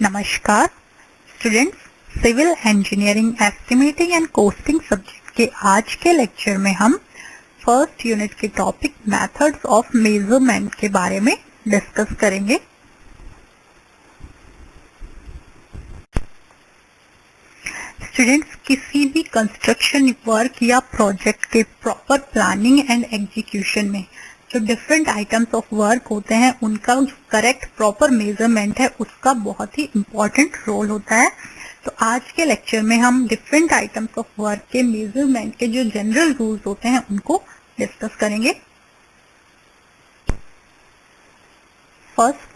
नमस्कार students, civil engineering estimating and costing subject के आज के लेक्चर में हम फर्स्ट यूनिट के टॉपिक मेथड्स ऑफ मेजरमेंट के बारे में डिस्कस करेंगे। स्टूडेंट्स, किसी भी कंस्ट्रक्शन वर्क या प्रोजेक्ट के प्रॉपर प्लानिंग एंड एग्जीक्यूशन में जो डिफरेंट आइटम्स ऑफ वर्क होते हैं उनका जो करेक्ट प्रॉपर मेजरमेंट है उसका बहुत ही इम्पोर्टेंट रोल होता है। तो आज के लेक्चर में हम डिफरेंट आइटम्स ऑफ वर्क के मेजरमेंट के जो जनरल रूल्स होते हैं उनको डिस्कस करेंगे। फर्स्ट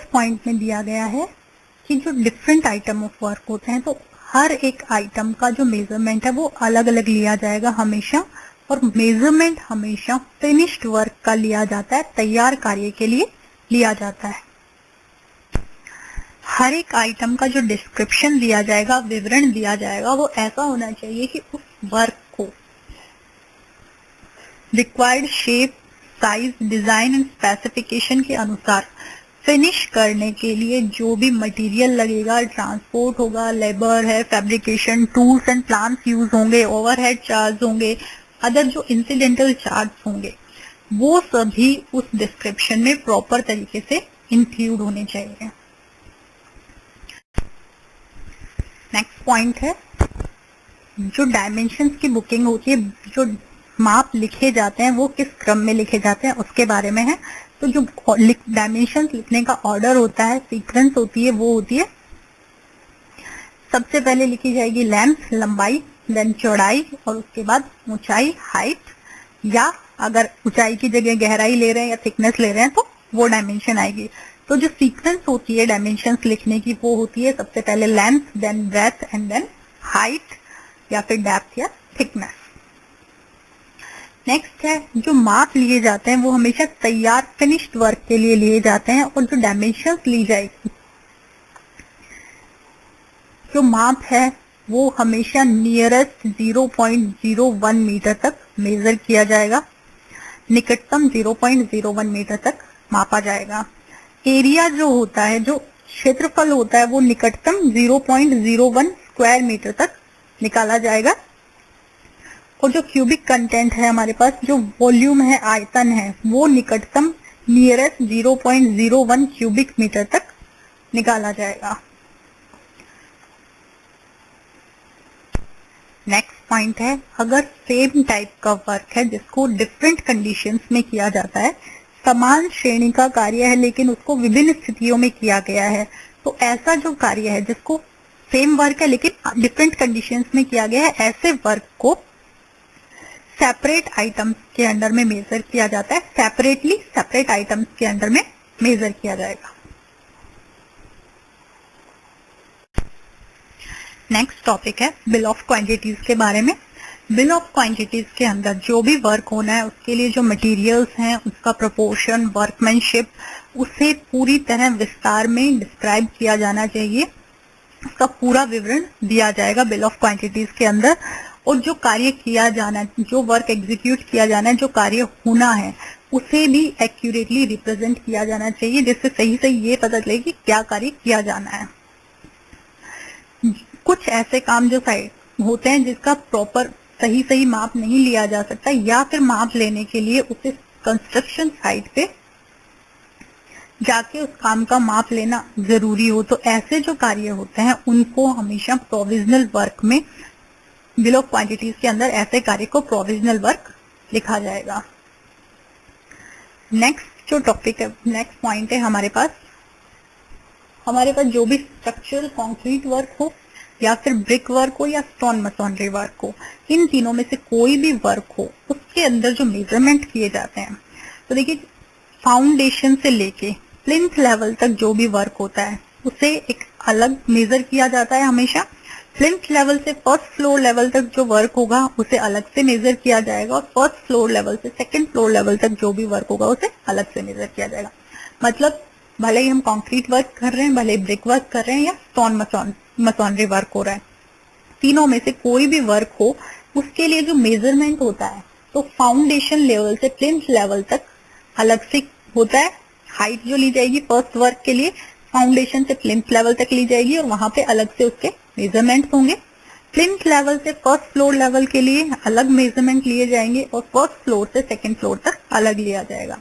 पॉइंट में दिया गया है कि जो डिफरेंट आइटम ऑफ वर्क होते हैं तो हर एक आइटम का जो मेजरमेंट है वो अलग अलग लिया जाएगा हमेशा, और मेजरमेंट हमेशा फिनिश्ड वर्क का लिया जाता है, तैयार कार्य के लिए लिया जाता है। हर एक आइटम का जो डिस्क्रिप्शन दिया जाएगा, विवरण दिया जाएगा, वो ऐसा होना चाहिए कि उस वर्क को required shape, size, design and specification के अनुसार फिनिश करने के लिए जो भी मटेरियल लगेगा, ट्रांसपोर्ट होगा, लेबर है, fabrication, tools and plans use होंगे, ओवरहेड चार्ज होंगे, अदर जो इंसिडेंटल चार्ज होंगे, वो सभी उस डिस्क्रिप्शन में प्रॉपर तरीके से इंक्लूड होने चाहिए। नेक्स्ट पॉइंट है जो डायमेंशंस की बुकिंग होती है, जो माप लिखे जाते हैं वो किस क्रम में लिखे जाते हैं उसके बारे में है। तो जो डायमेंशंस लिखने का ऑर्डर होता है, सीक्वेंस होती है, वो होती है सबसे पहले लिखी जाएगी लेंथ, लंबाई, देन चौड़ाई, और उसके बाद ऊंचाई, हाइट, या अगर ऊंचाई की जगह गहराई ले रहे हैं या थिकनेस ले रहे हैं तो वो डायमेंशन आएगी। तो जो सीक्वेंस होती है डायमेंशंस लिखने की वो होती है सबसे पहले length, then breadth and then height या फिर डेप्थ या थिकनेस। नेक्स्ट है जो माप लिए जाते हैं वो हमेशा तैयार फिनिश्ड वर्क के लिए लिए जाते हैं, और जो डायमेंशंस ली जाएगी, जो माप है वो हमेशा नियरेस्ट 0.01 मीटर तक मेजर किया जाएगा, निकटतम 0.01 मीटर तक मापा जाएगा। एरिया जो होता है, जो क्षेत्रफल होता है, वो निकटतम 0.01 स्क्वायर मीटर तक निकाला जाएगा, और जो क्यूबिक कंटेंट है हमारे पास, जो वॉल्यूम है, आयतन है, वो निकटतम नियरेस्ट 0.01 क्यूबिक मीटर तक निकाला जाएगा। नेक्स्ट पॉइंट है अगर सेम टाइप का वर्क है जिसको डिफरेंट कंडीशंस में किया जाता है, समान श्रेणी का कार्य है लेकिन उसको विभिन्न स्थितियों में किया गया है, तो ऐसा जो कार्य है जिसको सेम वर्क है लेकिन डिफरेंट कंडीशंस में किया गया है, ऐसे वर्क को सेपरेट आइटम्स के अंडर में मेजर किया जाता है, सेपरेटली सेपरेट आइटम्स के अंडर में मेजर किया जाएगा। नेक्स्ट टॉपिक है बिल ऑफ क्वांटिटीज के बारे में। बिल ऑफ क्वांटिटीज के अंदर जो भी वर्क होना है उसके लिए जो मटेरियल्स हैं, उसका प्रोपोर्शन, वर्कमैनशिप, उसे पूरी तरह विस्तार में डिस्क्राइब किया जाना चाहिए, उसका पूरा विवरण दिया जाएगा बिल ऑफ क्वांटिटीज के अंदर। और जो कार्य किया जाना है, जो वर्क एग्जीक्यूट किया जाना है, जो कार्य होना है, उसे भी एक्यूरेटली रिप्रेजेंट किया जाना चाहिए, जिससे सही सही ये पता चले कि क्या कार्य किया जाना है। कुछ ऐसे काम जो साइड होते हैं जिसका प्रॉपर सही माप नहीं लिया जा सकता, या फिर माप लेने के लिए उसे कंस्ट्रक्शन साइट पे जाके उस काम का माप लेना जरूरी हो, तो ऐसे जो कार्य होते हैं उनको हमेशा प्रोविजनल वर्क में, बिल ऑफ क्वांटिटीज के अंदर ऐसे कार्य को प्रोविजनल वर्क लिखा जाएगा। नेक्स्ट जो टॉपिक है, नेक्स्ट पॉइंट है हमारे पास जो भी स्ट्रक्चरल कंक्रीट वर्क हो या फिर ब्रिक वर्क हो या स्टोन मसोनरी वर्क हो, इन तीनों में से कोई भी वर्क हो उसके अंदर जो मेजरमेंट किए जाते हैं, तो देखिए फाउंडेशन से लेके प्लिंथ लेवल तक जो भी वर्क होता है उसे एक अलग मेजर किया जाता है हमेशा। प्लिंथ लेवल से फर्स्ट फ्लोर लेवल तक जो वर्क होगा उसे अलग से मेजर किया जाएगा, और फर्स्ट फ्लोर लेवल से सेकंड फ्लोर लेवल तक जो भी वर्क होगा उसे अलग से मेजर किया जाएगा। मतलब भले ही हम कंक्रीट वर्क कर रहे हैं, भले ही ब्रिक वर्क कर रहे हैं या स्टोन मसोनरी वर्क हो रहा है, तीनों में से कोई भी वर्क हो उसके लिए जो मेजरमेंट होता है तो फाउंडेशन लेवल से प्लिंथ लेवल तक अलग से होता है। हाइट जो ली जाएगी फर्स्ट वर्क के लिए फाउंडेशन से प्लिंथ लेवल तक ली जाएगी और वहां पे अलग से उसके मेजरमेंट्स होंगे। प्लिंथ लेवल से फर्स्ट फ्लोर लेवल के लिए अलग मेजरमेंट लिए जाएंगे और फर्स्ट फ्लोर से सेकंड फ्लोर तक अलग लिया जाएगा।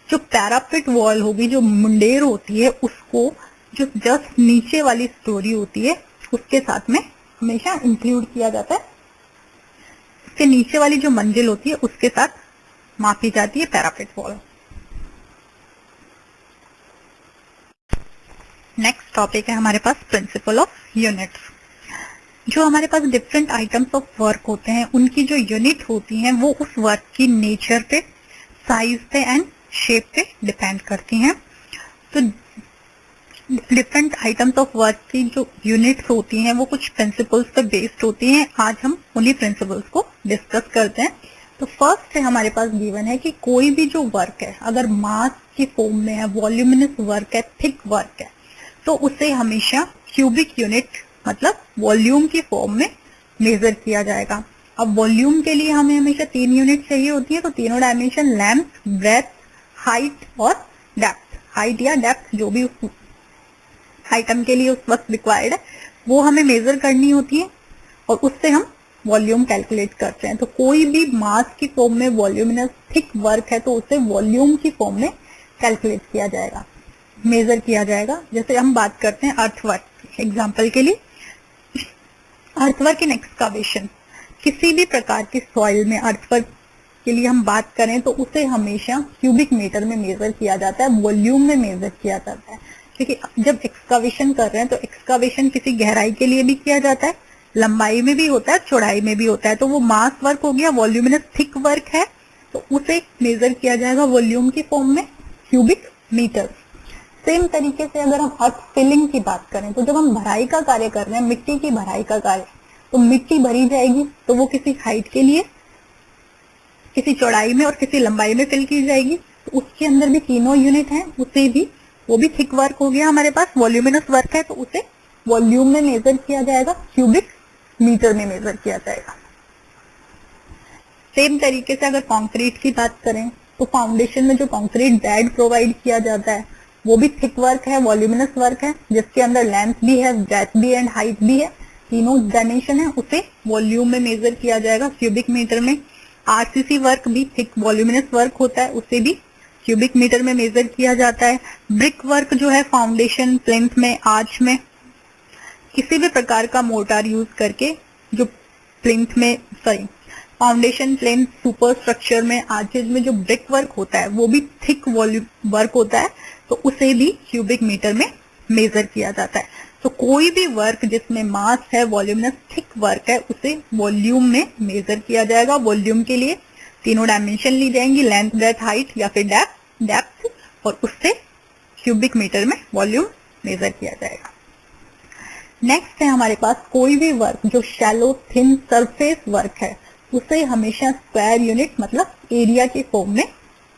जो पैरापेट वॉल होगी, जो मुंडेर होती है, उसको जो जस्ट नीचे वाली स्टोरी होती है उसके साथ में हमेशा इंक्लूड किया जाता है। उसके नीचे वाली जो मंजिल होती है उसके साथ मापी जाती है पैरापेट वॉल। नेक्स्ट टॉपिक है हमारे पास प्रिंसिपल ऑफ यूनिट्स। जो हमारे पास डिफरेंट आइटम्स ऑफ वर्क होते हैं उनकी जो यूनिट होती हैं वो उस वर्क की नेचर पे, साइज पे एंड शेप पे डिपेंड करती हैं। तो डिफरेंट आइटम्स ऑफ वर्क की जो यूनिट्स होती हैं वो कुछ प्रिंसिपल्स पे बेस्ड होती हैं। आज हम उन्हीं प्रिंसिपल्स को डिस्कस करते हैं। तो फर्स्ट है हमारे पास गिवन है कि कोई भी जो वर्क है अगर मास की फॉर्म में है, वॉल्यूमिनस वर्क है, थिक वर्क है, तो उसे हमेशा क्यूबिक यूनिट मतलब वॉल्यूम की फॉर्म में मेजर किया जाएगा। अब वॉल्यूम के लिए हमें हमेशा 3 यूनिट चाहिए होती है। तो तीनों डायमेंशन लेंथ, ब्रेथ, हाइट और डेप्थ, हाइट या डेप्थ जो भी उस आइटम के लिए उस वक्त रिक्वायर्ड है वो हमें मेजर करनी होती है और उससे हम वॉल्यूम कैलकुलेट करते हैं। तो कोई भी मास की फॉर्म में वॉल्यूमिनस थिक वर्क है तो उसे वॉल्यूम की फॉर्म में कैलकुलेट किया जाएगा, मेजर किया जाएगा। जैसे हम बात करते हैं अर्थवर्क एग्जाम्पल के लिए, अर्थवर्क इन एक्सकावेशन, किसी भी प्रकार की सॉइल में अर्थवर्क के लिए हम बात करें तो उसे हमेशा क्यूबिक मीटर में मेजर किया जाता है, वॉल्यूम में मेजर किया जाता है। क्योंकि जब एक्सकावेशन कर रहे हैं तो एक्सकावेशन किसी गहराई के लिए भी किया जाता है, लंबाई में भी होता है, चौड़ाई में भी होता है। तो वो मास वर्क हो गया, वॉल्यूमिनस थिक वर्क है तो उसे मेजर किया जाएगा वॉल्यूम की फॉर्म में, क्यूबिक मीटर। सेम तरीके से अगर हम अर्थ फिलिंग की बात करें तो जब हम भराई का कार्य कर रहे हैं, मिट्टी की भराई का कार्य, तो मिट्टी भरी जाएगी तो वो किसी हाइट के लिए, किसी चौड़ाई में और किसी लंबाई में फिल की जाएगी। तो उसके अंदर भी तीनों यूनिट हैं, उसे भी वो भी थिक वर्क हो गया हमारे पास, वॉल्यूमिनस वर्क है तो उसे वॉल्यूम में मेजर किया जाएगा, क्यूबिक मीटर में मेजर किया जाएगा। सेम तरीके से अगर कंक्रीट की बात करें तो फाउंडेशन में जो कंक्रीट बेड प्रोवाइड किया जाता है वो भी थिक वर्क है, वॉल्यूमिनस वर्क है, जिसके अंदर लेंथ भी है, ब्रेथ भी एंड हाइट भी है, तीनों डायमेंशन है, उसे वॉल्यूम में मेजर किया जाएगा क्यूबिक मीटर में। आरसीसी वर्क भी थिक वॉल्यूमिनस वर्क होता है, उसे भी क्यूबिक मीटर में मेजर किया जाता है। ब्रिक वर्क जो है फाउंडेशन, प्लिंथ में, आर्च में, किसी भी प्रकार का मोर्टार यूज करके जो प्लिंथ में, फाउंडेशन, प्लिंथ, सुपर स्ट्रक्चर में, आर्चेज में जो ब्रिक वर्क होता है वो भी थिक वॉल्यूम वर्क होता है तो उसे भी क्यूबिक मीटर में मेजर किया जाता है। तो कोई भी वर्क जिसमें मास है, वॉल्यूमिनस थिक वर्क है, उसे वॉल्यूम में मेजर किया जाएगा। वॉल्यूम के लिए तीनों डायमेंशन ली जाएंगी, लेंथ, ब्रेथ, हाइट या फिर डेप्थ, और उससे क्यूबिक मीटर में वॉल्यूम मेजर किया जाएगा। नेक्स्ट है हमारे पास कोई भी वर्क जो शैलो थिन सरफेस वर्क है उसे हमेशा स्क्वायर यूनिट मतलब एरिया की फॉर्म में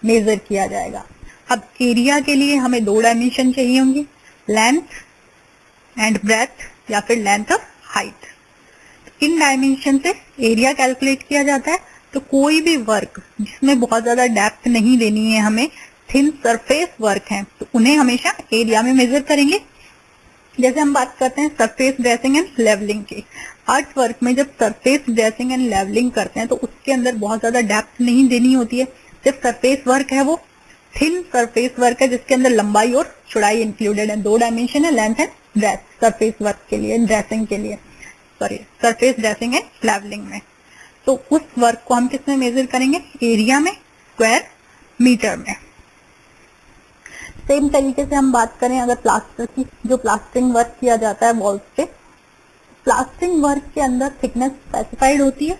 मेजर किया जाएगा। अब एरिया के लिए हमें 2 डायमेंशन चाहिए होंगी, लेंथ एंड ब्रेथ या फिर लेंथ और हाइट। इन डायमेंशन से एरिया कैलकुलेट किया जाता है। तो कोई भी वर्क जिसमें बहुत ज्यादा डेप्थ नहीं देनी है, हमें थिन सरफेस वर्क है, तो उन्हें हमेशा एरिया में मेजर करेंगे। जैसे हम बात करते हैं सरफेस ड्रेसिंग एंड लेवलिंग की, अर्थ वर्क में जब सरफेस ड्रेसिंग एंड लेवलिंग करते हैं तो उसके अंदर बहुत ज्यादा डेप्थ नहीं देनी होती है। सिर्फ सरफेस वर्क है वो थिन सरफेस वर्क है जिसके अंदर लंबाई और चौड़ाई इंक्लूडेड है, 2 डायमेंशन है, length and breadth, surface work के लिए, ड्रेसिंग के लिए, सरफेस ड्रेसिंग एंड लेवलिंग में। तो उस वर्क को हम किस में मेजर करेंगे? एरिया में, स्क्वायर मीटर में। सेम तरीके से हम बात करें अगर प्लास्टर की, जो प्लास्टरिंग वर्क किया जाता है वॉल्स पे, प्लास्टरिंग वर्क के अंदर थिकनेस स्पेसिफाइड होती है,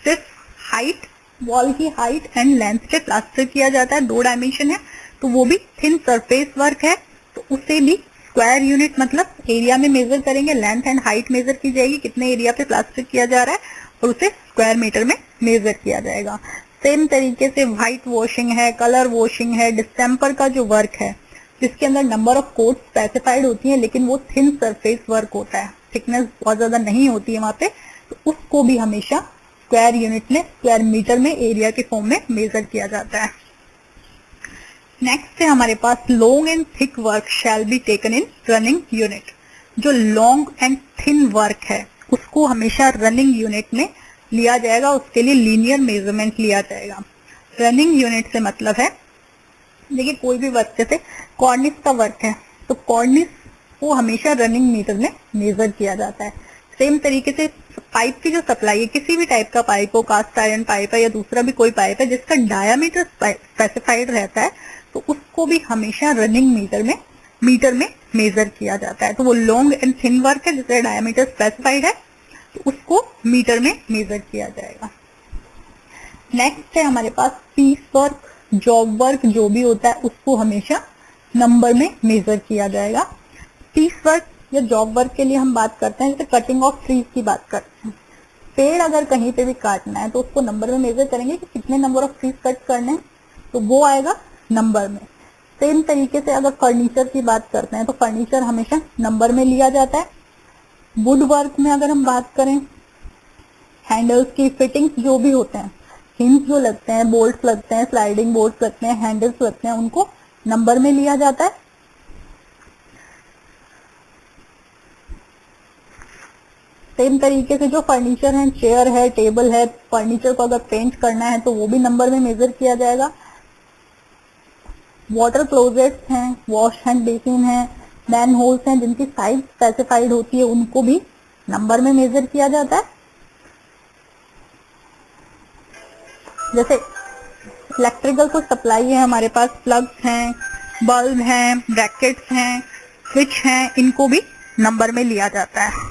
सिर्फ हाइट, वॉल की हाइट एंड लेंथ पे प्लास्टर किया जाता है, 2 डायमेंशन है, तो वो भी थिन सरफेस वर्क है, तो उसे भी स्क्वायर यूनिट मतलब एरिया में मेजर करेंगे, लेंथ एंड हाइट मेजर की जाएगी, कितने एरिया पे प्लास्टर किया जा रहा है, और उसे स्क्वायर मीटर में मेजर किया जाएगा। सेम तरीके से व्हाइट वॉशिंग है, कलर वॉशिंग है, डिस्टेम्पर का जो वर्क है जिसके अंदर नंबर ऑफ कोट्स स्पेसिफाइड होती है लेकिन वो थिन सरफेस वर्क होता है, थिकनेस बहुत ज्यादा नहीं होती है वहां पे, तो उसको भी हमेशा स्क्वायर यूनिट में, स्क्वायर मीटर में, एरिया के फॉर्म में मेजर किया जाता है। नेक्स्ट है हमारे पास long and thick work shall be taken in running unit. जो लॉन्ग एंड थिन वर्क है उसको हमेशा रनिंग यूनिट में लिया जाएगा, उसके लिए लीनियर मेजरमेंट लिया जाएगा। रनिंग यूनिट से मतलब है, देखिए कोई भी वर्क, जैसे कॉर्निस का वर्क है तो कॉर्निस को हमेशा रनिंग मीटर में मेजर किया जाता है। सेम तरीके से पाइप की जो सप्लाई है, किसी भी टाइप का पाइप हो, कास्ट आयरन पाइप है या दूसरा भी कोई पाइप है जिसका डायामीटर स्पेसिफाइड रहता है, तो उसको भी हमेशा रनिंग मीटर में मेजर किया जाता है। तो वो लॉन्ग एंड थिन वर्क है जिसका डायामीटर स्पेसिफाइड है, तो उसको मीटर में मेजर किया जाएगा। नेक्स्ट है हमारे पास पीस वर्क, जॉब वर्क जो भी होता है उसको हमेशा नंबर में मेजर किया जाएगा। पीस वर्क या जॉब वर्क के लिए हम बात करते हैं, जैसे कटिंग ऑफ ट्रीज की बात करते हैं। पेड़ अगर कहीं पे भी काटना है तो उसको नंबर में मेजर करेंगे कि कितने नंबर ऑफ ट्रीज कट करने हैं, तो वो आएगा नंबर में। सेम तरीके से अगर फर्नीचर की बात करते हैं तो फर्नीचर हमेशा नंबर में लिया जाता है। वुड वर्क में अगर हम बात करें, हैंडल्स की फिटिंग्स जो भी होते हैं, हिंज जो लगते हैं, बोल्ट्स लगते हैं, स्लाइडिंग बोल्ट्स लगते हैं, हैंडल्स लगते हैं, उनको नंबर में लिया जाता है। सेम तरीके से जो फर्नीचर है, चेयर है, टेबल है, फर्नीचर को अगर पेंट करना है तो वो भी नंबर में मेजर किया जाएगा। वाटर क्लोजेट्स हैं, वॉश हैंड बेसिन है, मैन होल्स हैं जिनकी साइज स्पेसिफाइड होती है, उनको भी नंबर में मेजर किया जाता है। जैसे इलेक्ट्रिकल को सप्लाई है, हमारे पास प्लग्स हैं, बल्ब हैं, ब्रैकेट्स हैं, स्विच हैं, इनको भी नंबर में लिया जाता है।